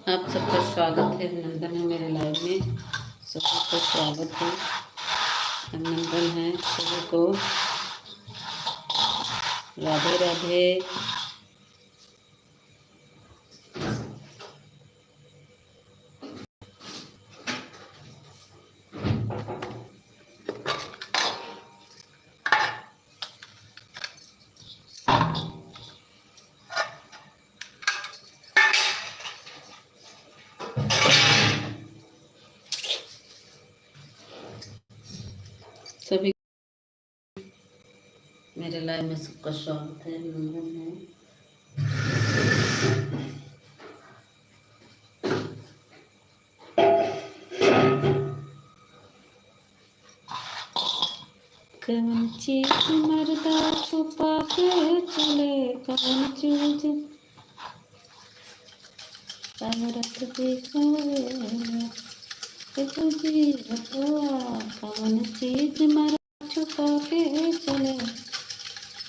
आप सबका स्वागत है, अभिनंदन है मेरे लाइव में। सभी का स्वागत है, अभिनंदन है सभी को। राधे राधे। सभी मेरे लाइव में सबका स्वागत है, अभिनंदन है। कौन चीज मर्दा छुपा के चले, कौन चीज औरत दिखावे तुझे बतवा, कौन चीज मर्दा छुपा के चले,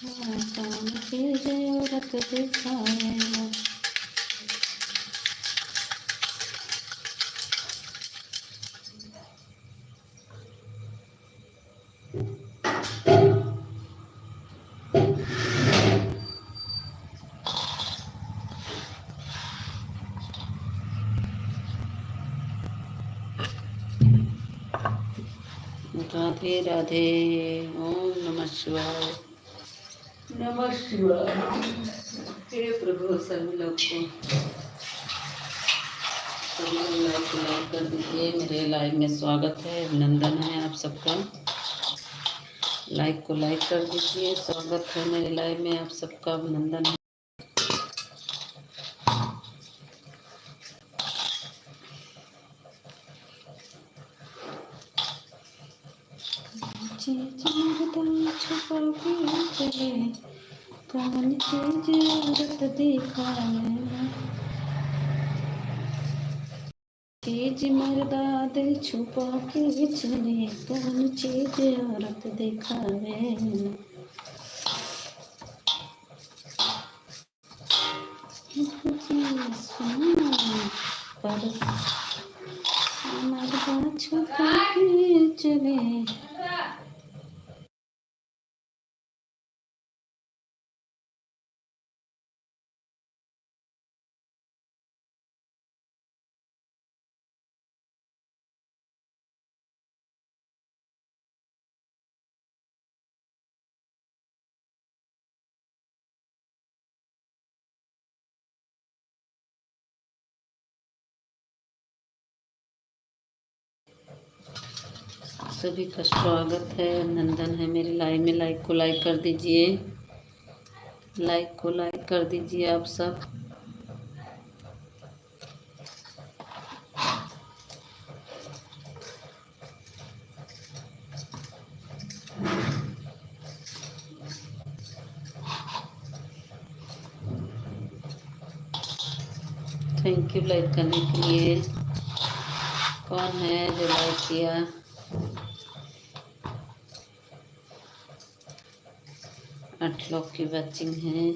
कौन चीज औरत दिखावे। राधे राधे। ओम नमः शिवाय। नमः शिवाय। हे प्रभु, सभी लोग को सभी लोग लाइक कर दीजिए। मेरे लाइव में स्वागत है, अभिनंदन है आप सबका। लाइक को लाइक कर दीजिए। स्वागत है मेरे लाइव में आप सबका, अभिनंदन है। चीज मर्दा छुपा के चले, कौन चीज औरत दिखावे। चीज मर्दा दिल छुपा के चले, कौन चीज औरत दिखावे। पर मर्दा छुपा के चले। सभी का स्वागत है, अभिनंदन है मेरे लाइव में। लाइक को लाइक कर दीजिए। लाइक को लाइक कर दीजिए आप सब। थैंक यू लाइक करने के लिए। कौन है जो लाइक किया? 8 लोग की वॉचिंग है।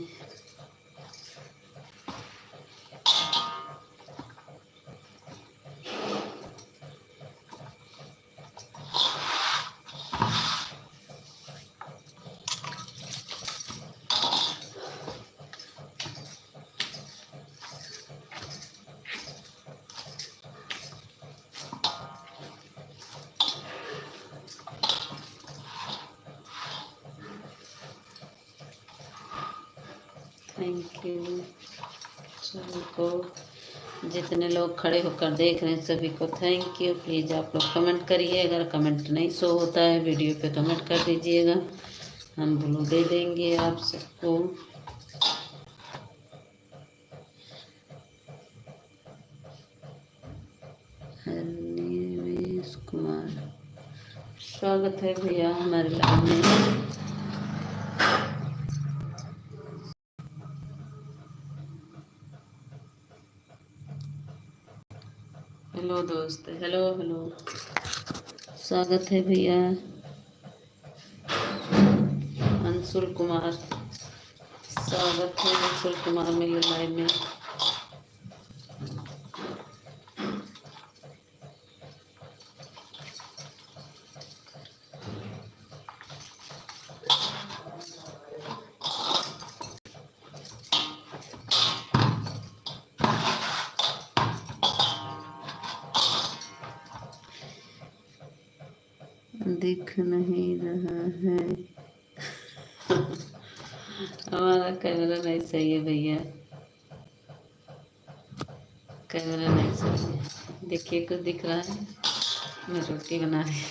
थैंक यू सभी को, जितने लोग खड़े होकर देख रहे हैं सभी को थैंक यू। प्लीज़ आप लोग कमेंट करिए। अगर कमेंट नहीं शो होता है वीडियो पे, कमेंट कर दीजिएगा, हम ब्लू दे देंगे आप सबको। निवेश कुमार, स्वागत है भैया हमारे लाइव में। हेलो दोस्त, हेलो हेलो, स्वागत है भैया। अंशुल कुमार, स्वागत है अंशुल कुमार मेरे लाइव में। दिख नहीं रहा है। हमारा कैमरा नहीं सही है भैया, कैमरा नहीं सही है। देखिए कुछ दिख रहा है, मैं रोटी बना रही हूँ।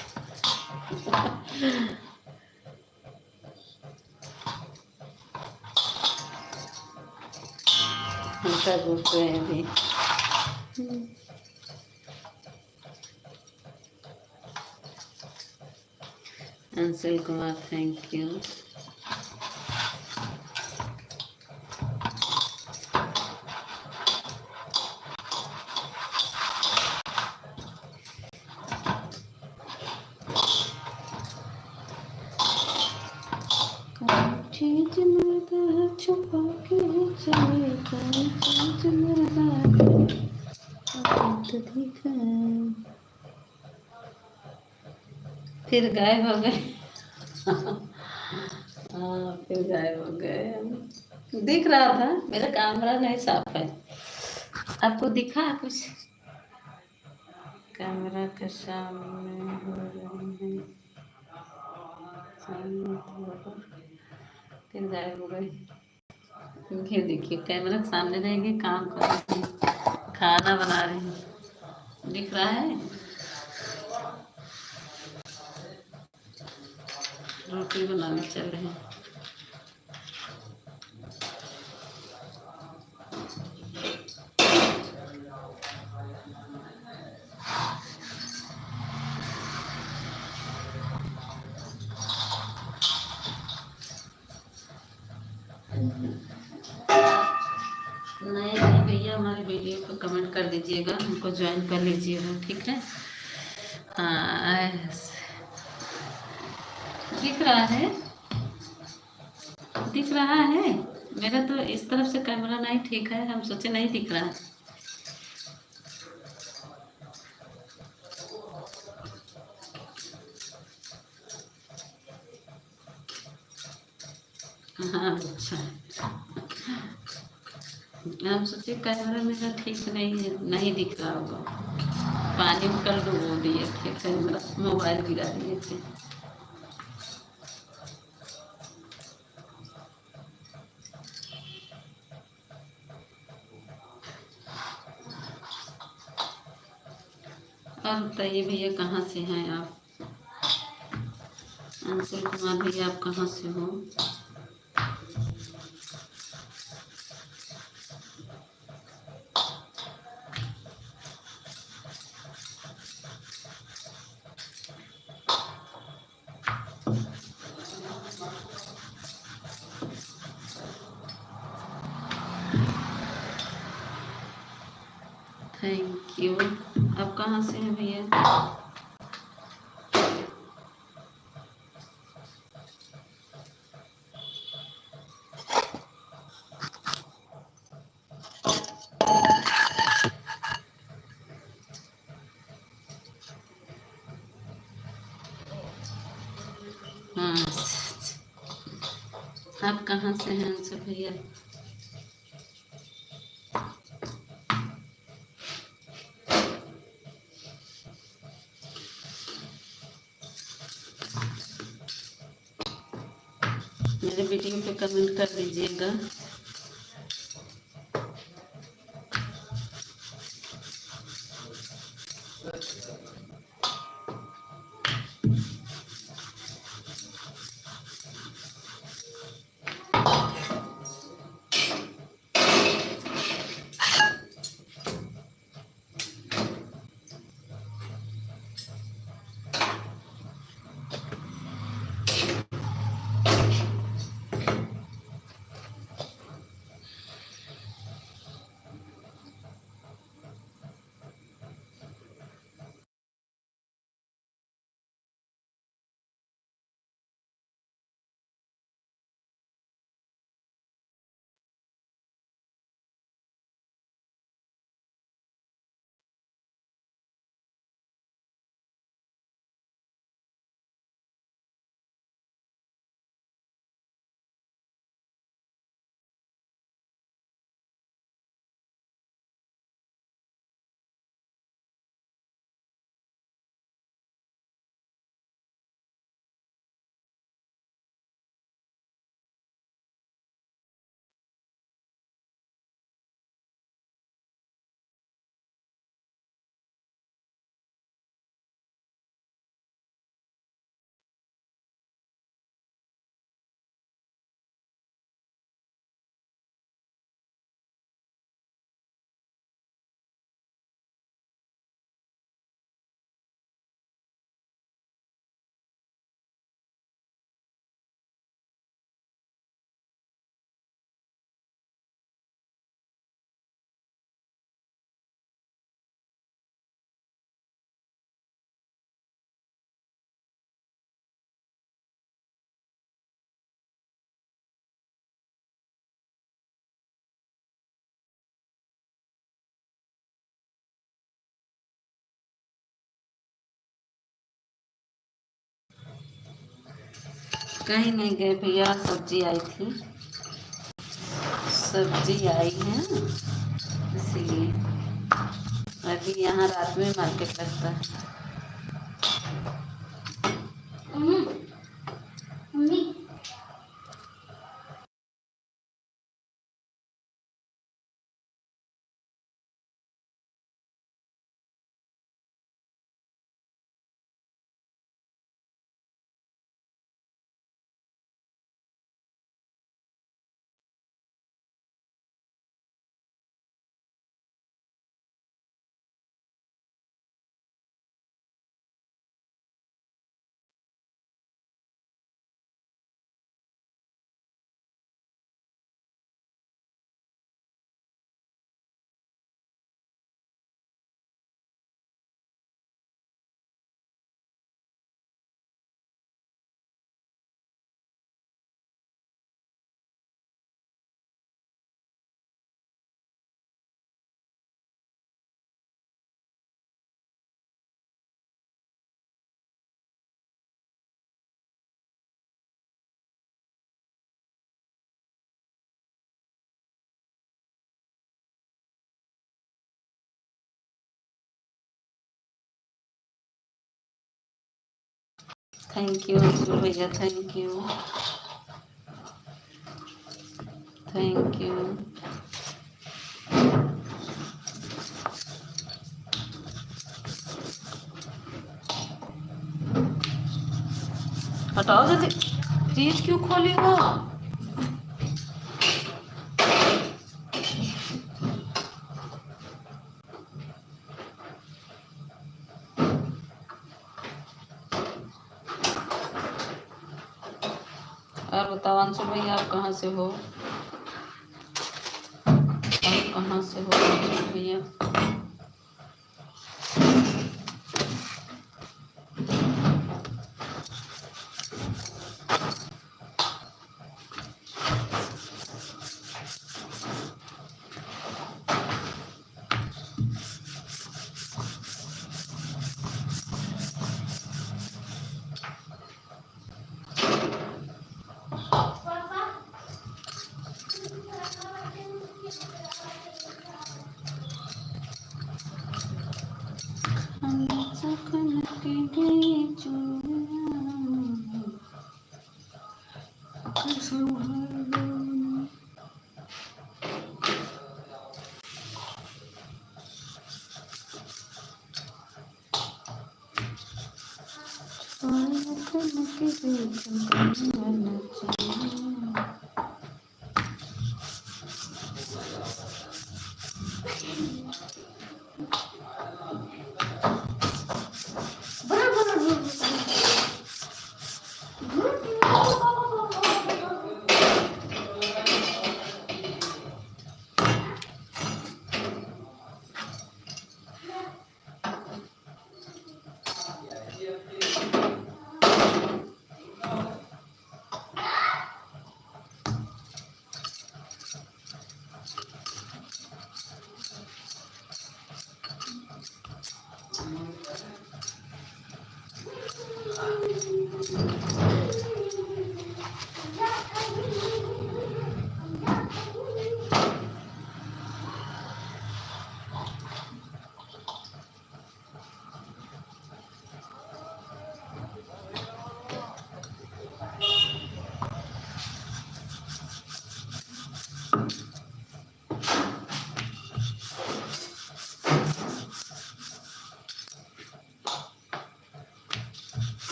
हम सब उठ रहे हैं अभी। Anshul Kumar thank you. चीज मरदा छुपा के चले, चीज मरदा दिखा। फिर गायब हो गए। हाँ फिर गायब हो गए। दिख रहा था, मेरा कैमरा नहीं साफ है। आपको दिखा कुछ? कैमरा के सामने हो रहे हैं, फिर गायब हो गए। फिर देखिए कैमरा के सामने रहेंगे, काम कर रहे हैं, खाना बना रहे हैं। दिख रहा है, रोटी बनाने चल रहे हैं। नहीं भैया, हमारे वीडियो को कमेंट कर दीजिएगा, हमको ज्वाइन कर लीजिएगा, ठीक है। हाँ दिख रहा है, दिख रहा है। मेरा तो इस तरफ से कैमरा नहीं ठीक है, हम सोचे नहीं दिख रहा है। हाँ अच्छा, हम सोचे कैमरा मेरा ठीक नहीं है, नहीं दिख रहा होगा। पानी में कल डुबो दिए थे कैमरा, मोबाइल गिरा दिए थे। और बताइए भैया कहाँ से हैं आप? अंशुल कुमार भैया आप कहाँ से हो? Thank you. आप कहाँ से हैं भैया? हाँ आप कहाँ से हैं अंशुल भैया? मेरे वीडियो पे कमेंट कर दीजिएगा। कहीं नहीं गए भैया, सब्जी आई थी, सब्जी आई है इसीलिए। अभी यहाँ रात में मार्केट लगता है। थैंक यू अंशुल भैया, थैंक यू, थैंक यू। हटाओ जल्दी, फ्रिज क्यों खोली हो? और बताओ अंशुल भैया, आप कहाँ से हो? आप कहाँ से हो अंशुल भैया?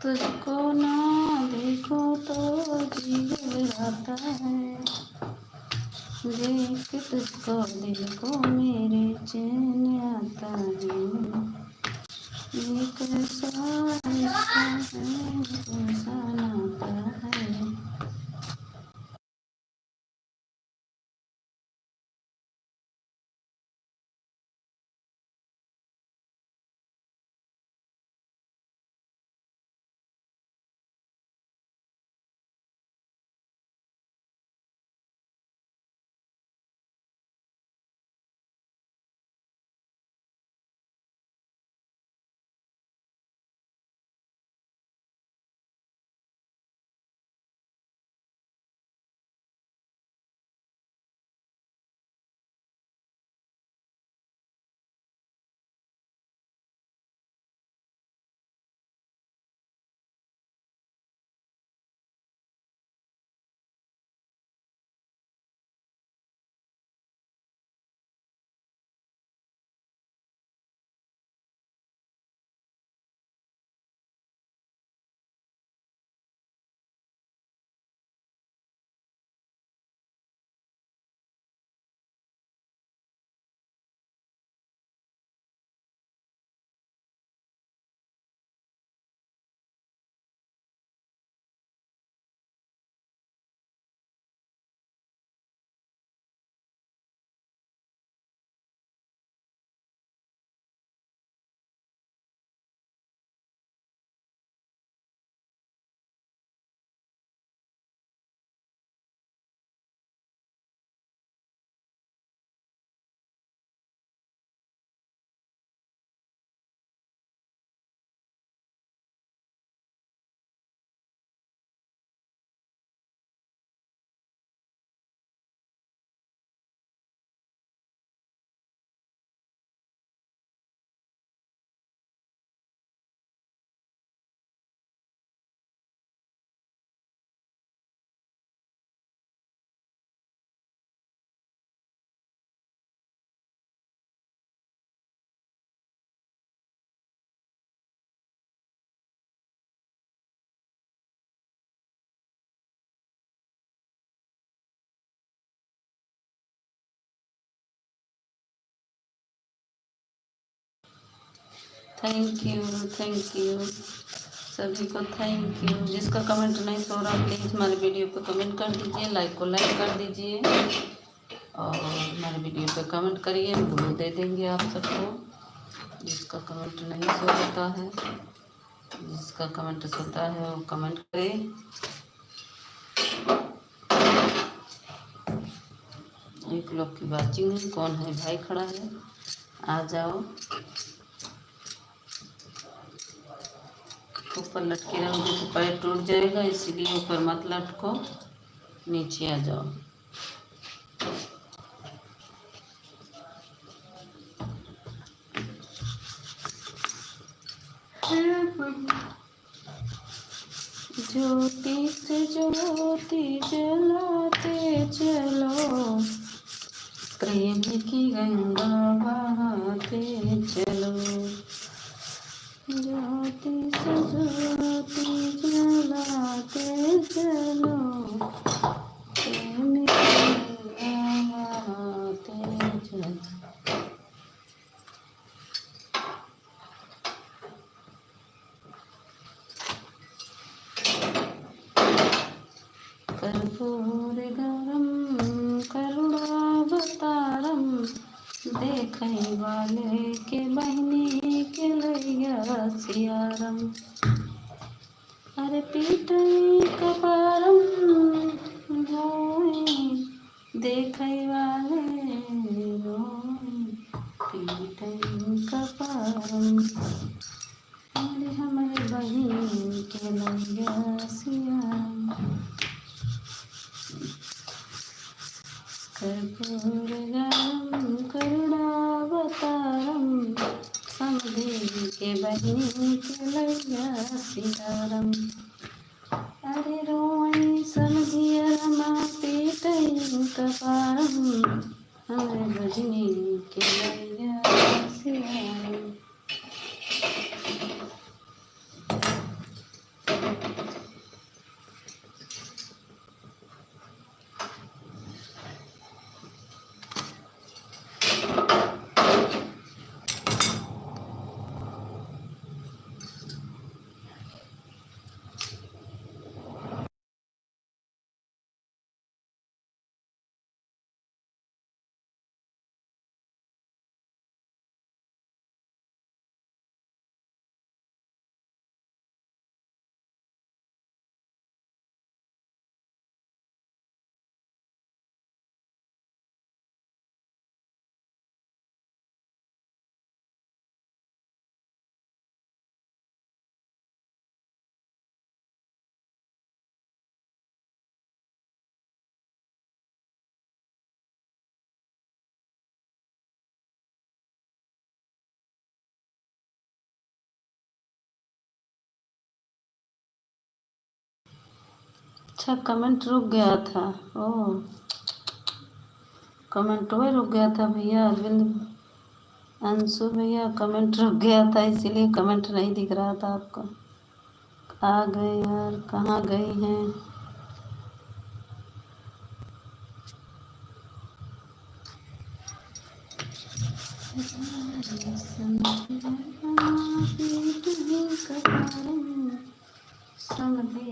तुझको ना देखो तो जी घबराता है। देख तुझको दिल को मेरे चैन आता है। ये कैसा रिश्ता है, कैसा नाता है। थैंक यू, थैंक यू सभी को, थैंक यू। जिसका कमेंट नहीं सो रहा प्लीज़ हमारे वीडियो पे कमेंट कर दीजिए, लाइक को लाइक कर दीजिए और हमारे वीडियो पे कमेंट करिए, हम दे देंगे आप सबको। जिसका कमेंट नहीं सो होता है, जिसका कमेंट सोता है वो कमेंट करे। एक लोग की वाचिंग है, कौन है भाई खड़ा है, आ जाओ। ऊपर लटके रहोगे तो पैर टूट जाएगा, इसीलिए ऊपर मत लटको, नीचे आ जाओ। ज्योति से ज्योति जलाते चलो, प्रेम की गंगा बहाते चलो। ज्योति से ज्योति जलाते चलो, प्रेम की गंगा बहाते चलो। कर्पूर गरम करुणावतारम, देखै वाले के बहनी के लैया सियारम। अरे पीटई कपारम रोई, देखै वाले रोई, पीटई कपारम। अरे हमारे बहनी के लैया सियारम। कर्पूरगरम करुणावतारम, समधी के बहनी के लैया सियारम। अरे रोई समधिया रमा पीटई कपारम, हमारे बहनी के लैया सियारम। अच्छा कमेंट रुक गया था। ओह, कमेंट वो रुक गया था भैया। अरविंद अंशु भैया कमेंट रुक गया था, इसीलिए कमेंट नहीं दिख रहा था आपको। आ गए यार, कहाँ गई हैं? समझे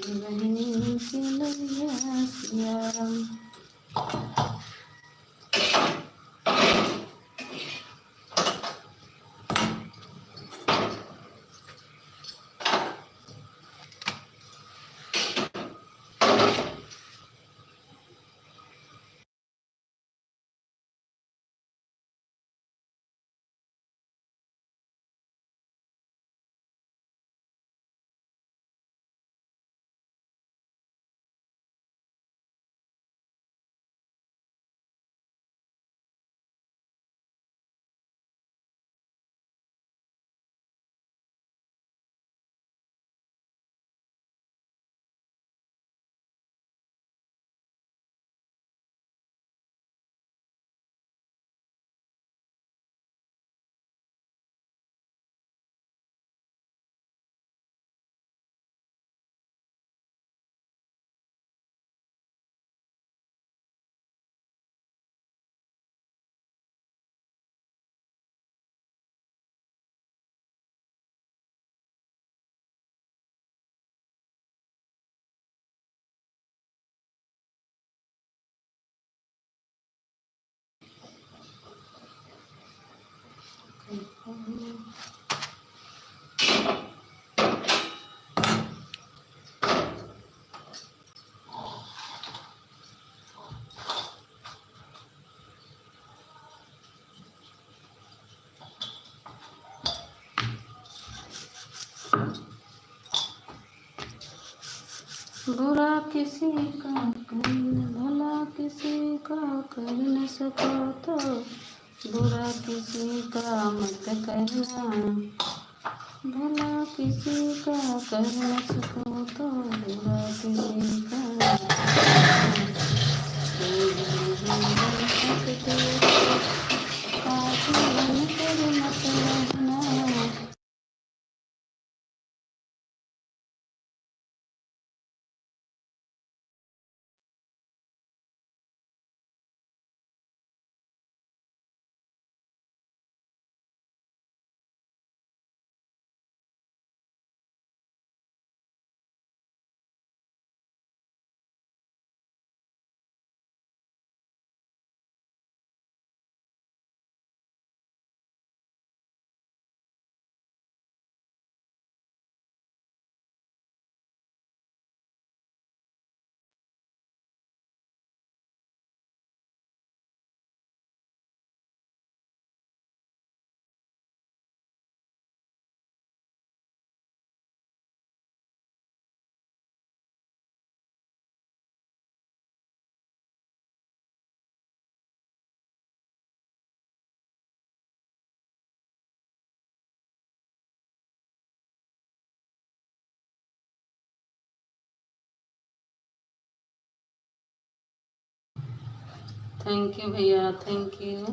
कि बहनी के लैया सियाराम। बुरा किसी का कर भला किसी का कर न सको तो बुरा किसी का मत करना। भला किसी का कर न सको तो बुरा किसी का मत करना। थैंक यू भैया, थैंक यू।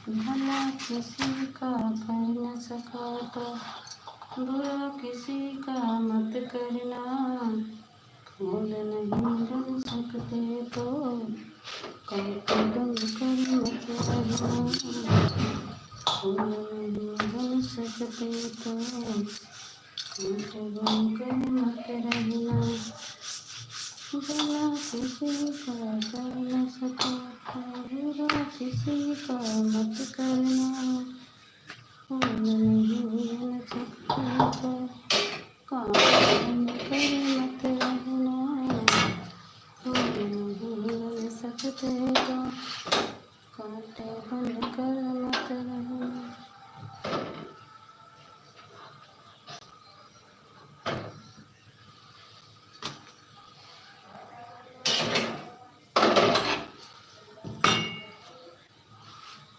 भला किसी का कर न सका तो बुरा किसी का मत करना। फूल नहीं बन सकते तो कांटे बनकर मत रहना। फूल नहीं बन सकते तो कांटे बनकर मत रहना। भला किसी का कर न सका तो बुरा किसी का मत करना। फूल नहीं बन सकते तो कांटे बनकर मत रहना। फूल नहीं बन सकते तो कांटे बनकर मत रहना।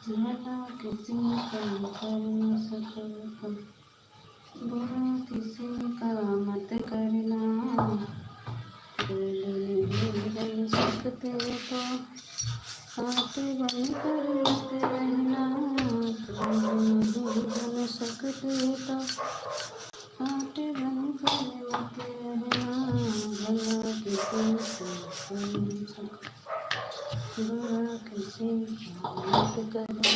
भला किसी का कर न सको, बुरा किसी का मत करना। दिल नहीं बन सकते तो कांटे बन कर मत रहना। दिल नहीं बन सकते तो कांटे बन कर मत रहना। भला किसी का कर न सको, बुरा किसी का मत करना।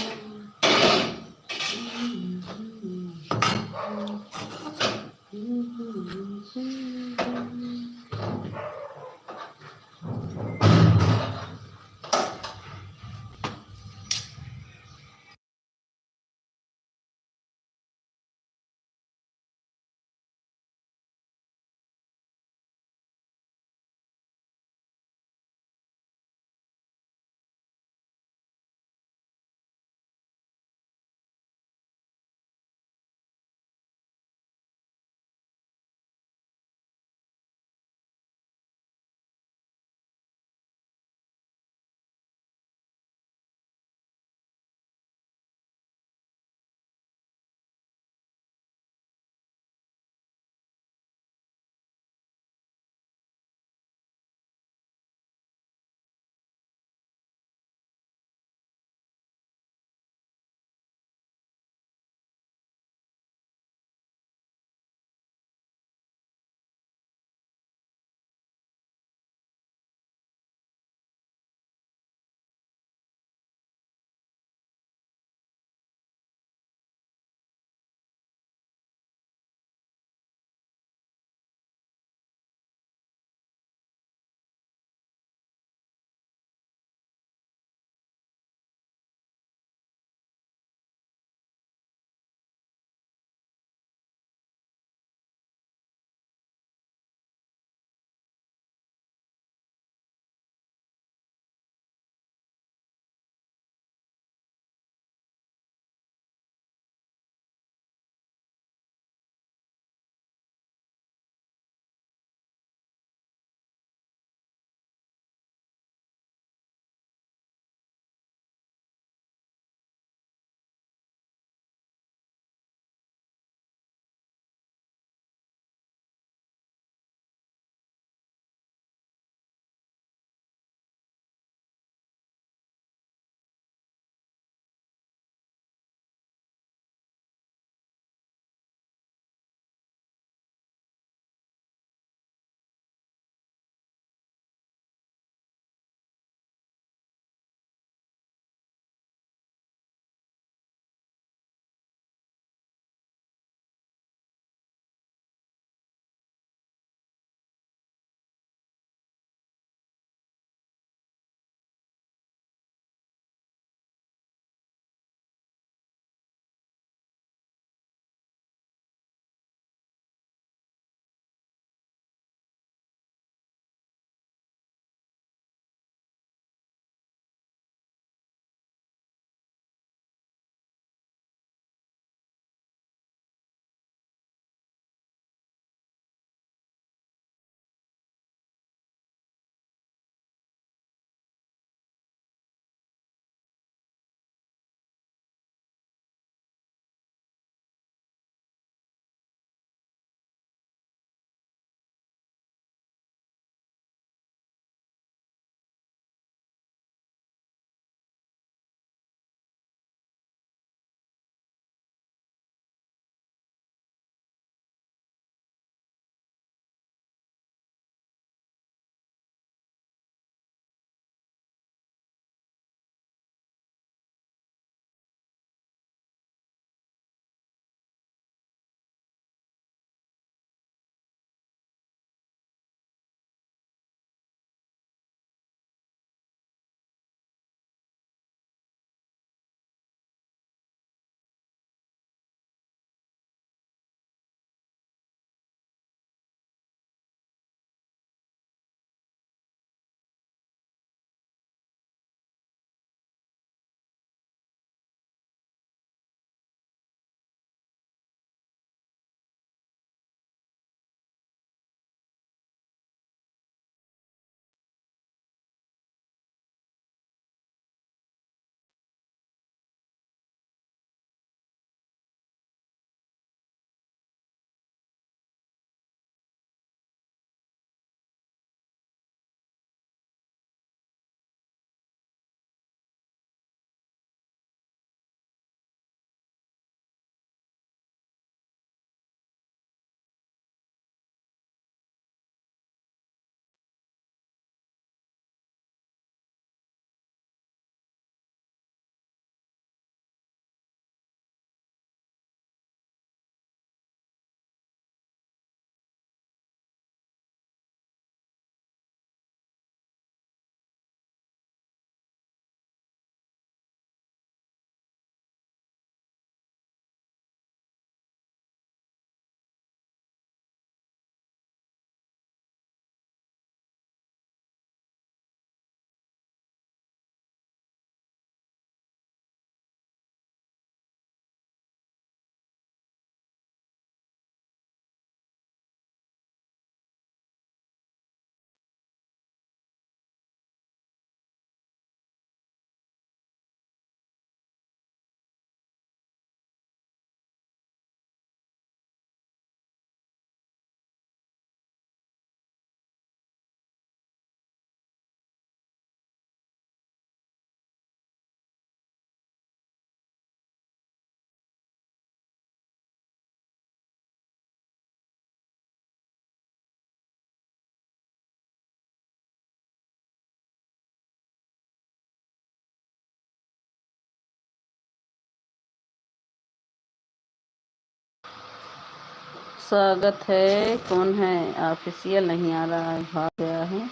स्वागत है। कौन है? ऑफिशियल नहीं आ रहा है, भाग गया है।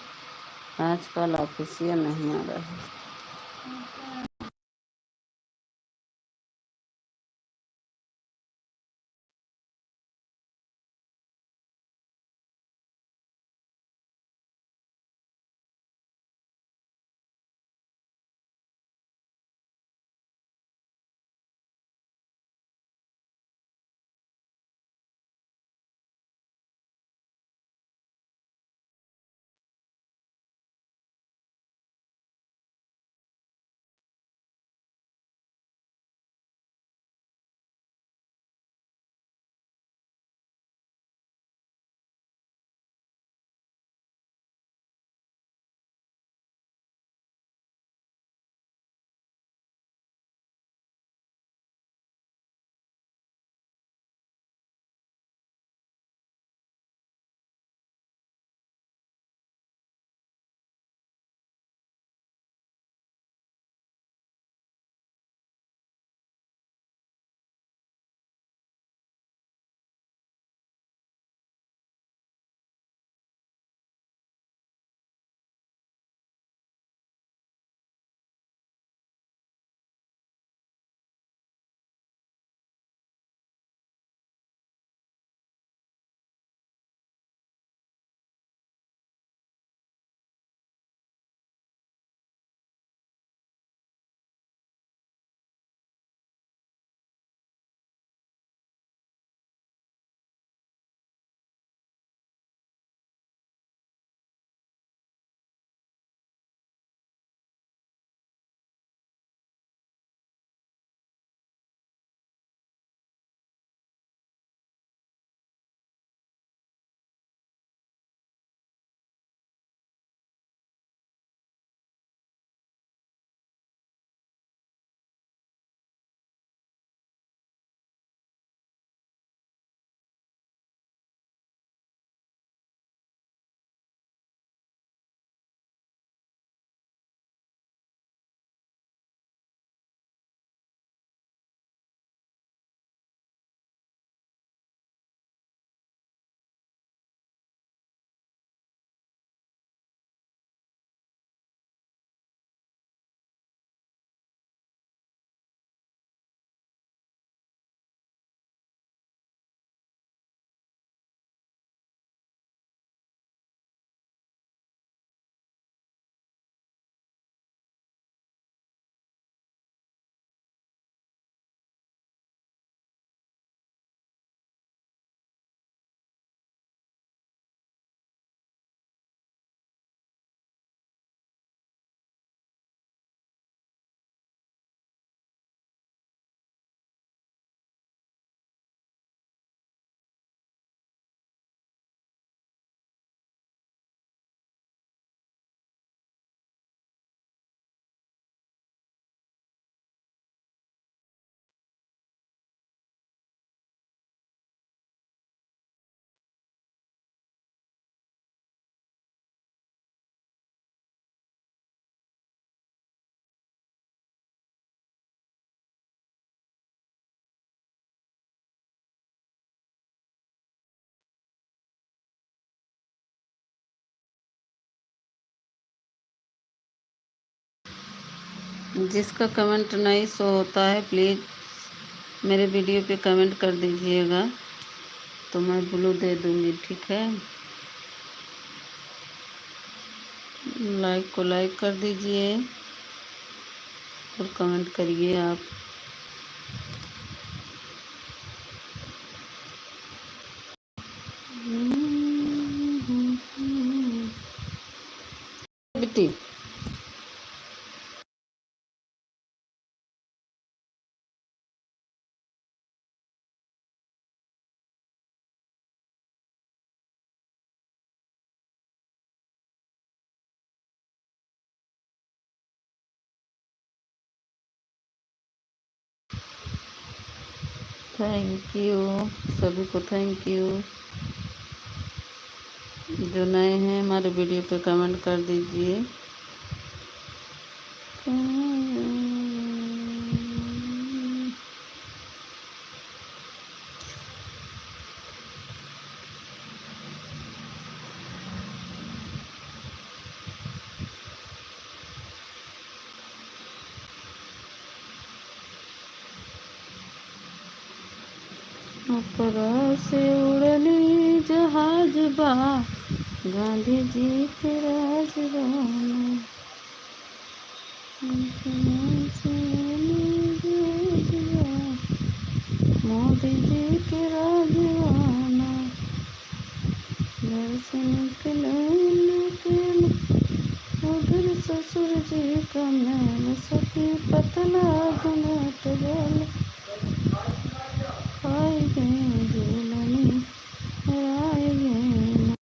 आजकल ऑफिशियल नहीं आ रहा है। जिसका कमेंट नहीं शो होता है प्लीज़ मेरे वीडियो पे कमेंट कर दीजिएगा, तो मैं ब्लू दे दूँगी, ठीक है। लाइक को लाइक कर दीजिए और कमेंट करिए आप। बेटी थैंक यू, सभी को थैंक यू। जो नए हैं हमारे वीडियो पे कमेंट कर दीजिए। ऊपरा से उड़नी जहाज बा, गांधी जी के राजगाना। ऊपरा से उड़नी जहाज बा, मोदी जी के राजगाना। घर से निकले उधर ससुर जी का मैल, सखी पतला घुनट जल, खाई गई झूलनी राय गई।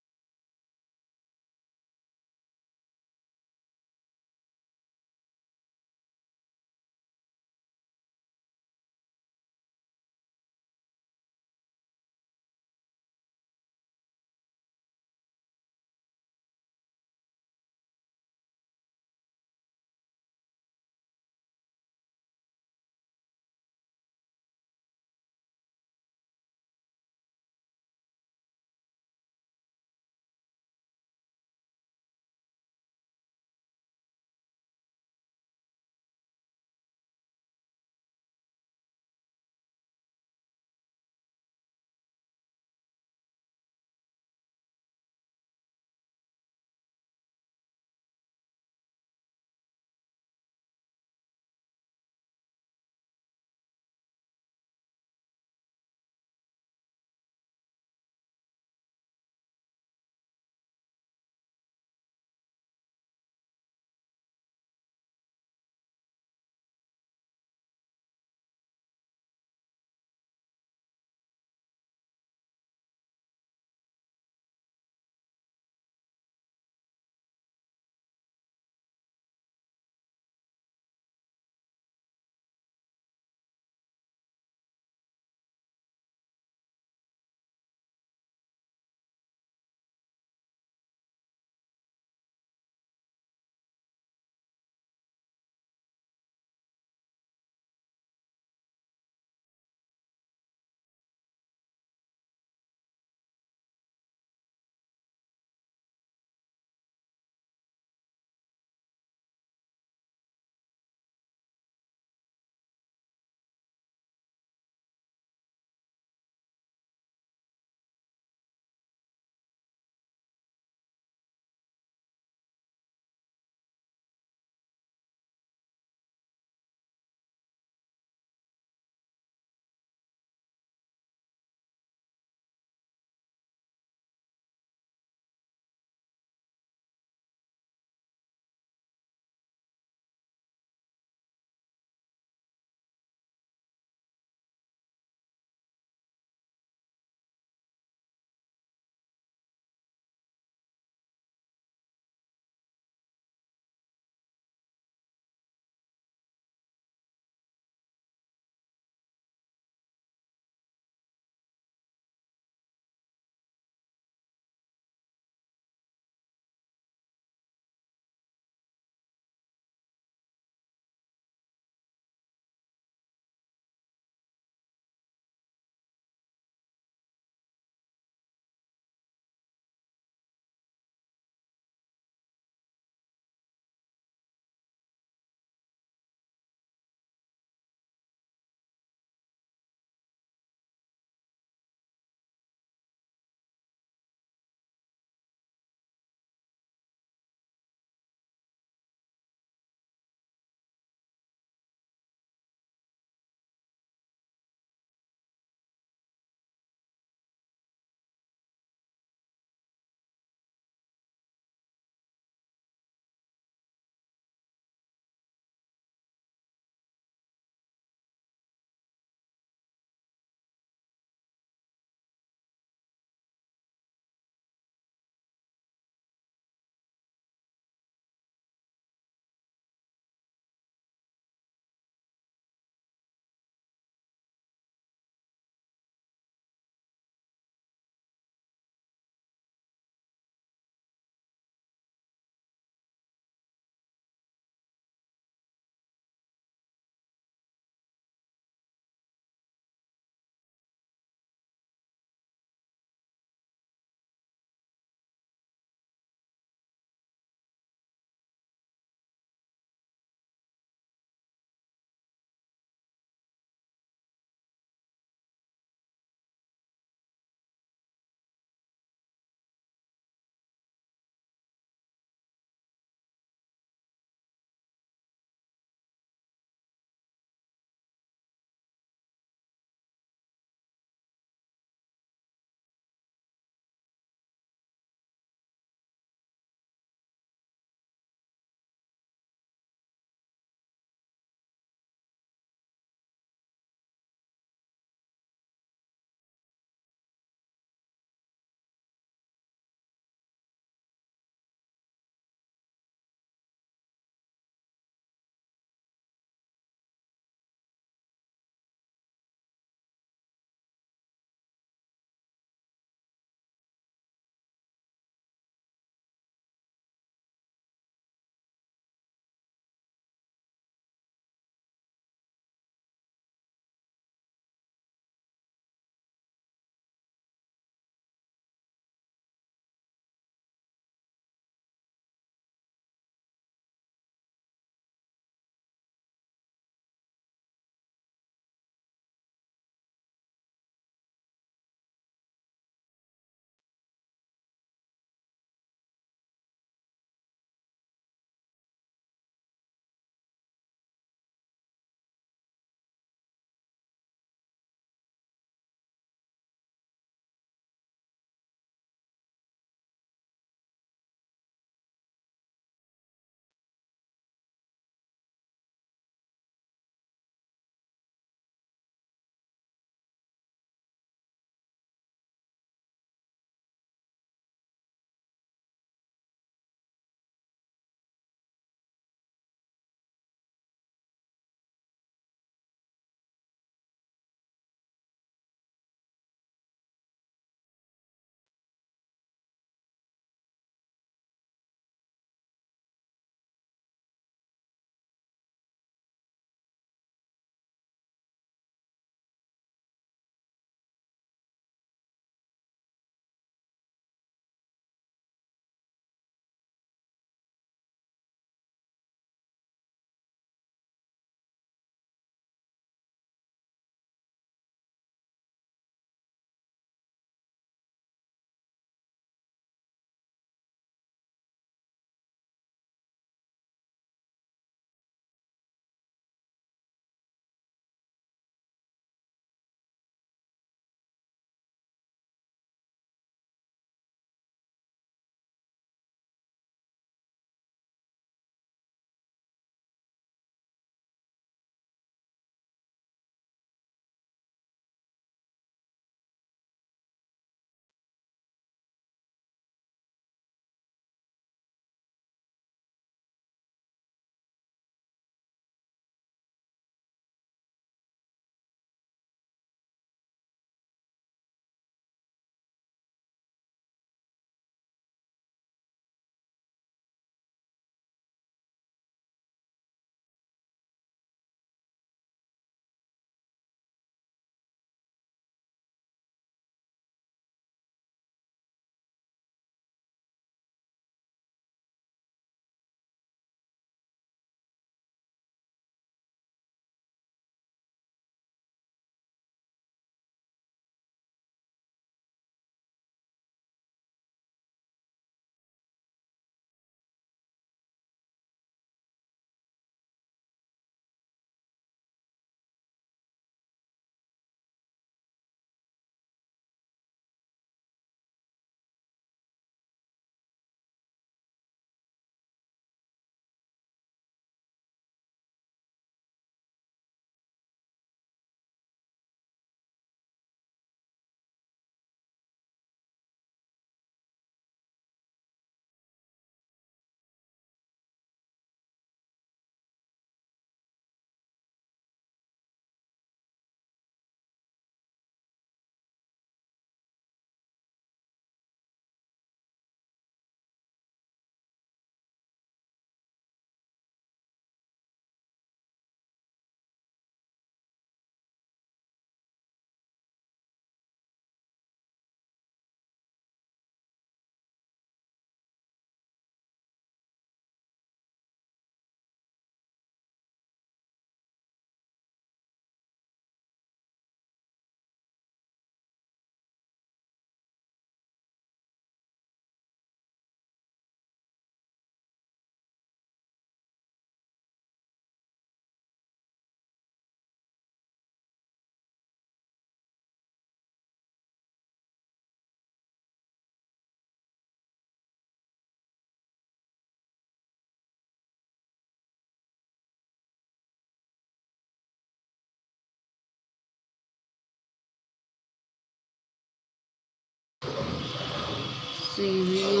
सीरियो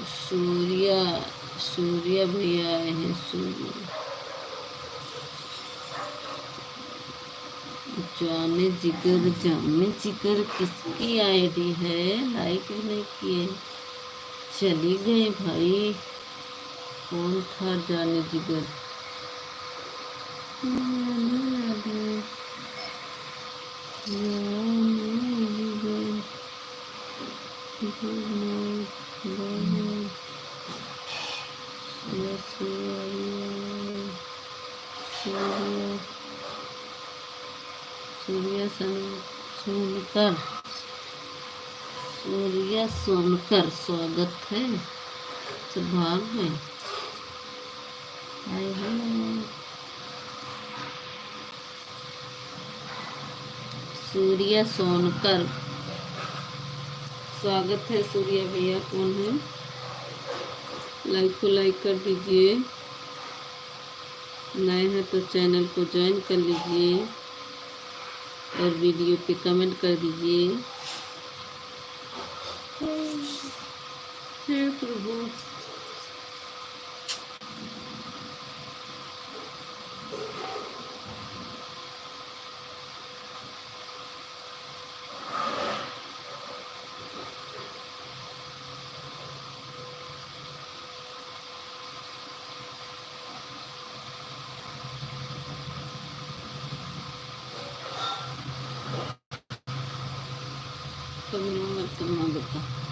सूर्या सूर्या भैया आए हैं। सूर्य जाने जिगर किसकी आईडी है? लाइक भी नहीं किए, चली गए भाई। कौन था जाने जिगर? सोनकर सूर्या सोनकर स्वागत है। सब भाग में आए हैं। सूर्या सोनकर स्वागत है। सूर्या भैया कौन है? लाइक को लाइक कर दीजिए, नए हैं तो चैनल को ज्वाइन कर लीजिए और वीडियो पे कमेंट कर दीजिए। हे प्रभु, कभी मत करना बेटा।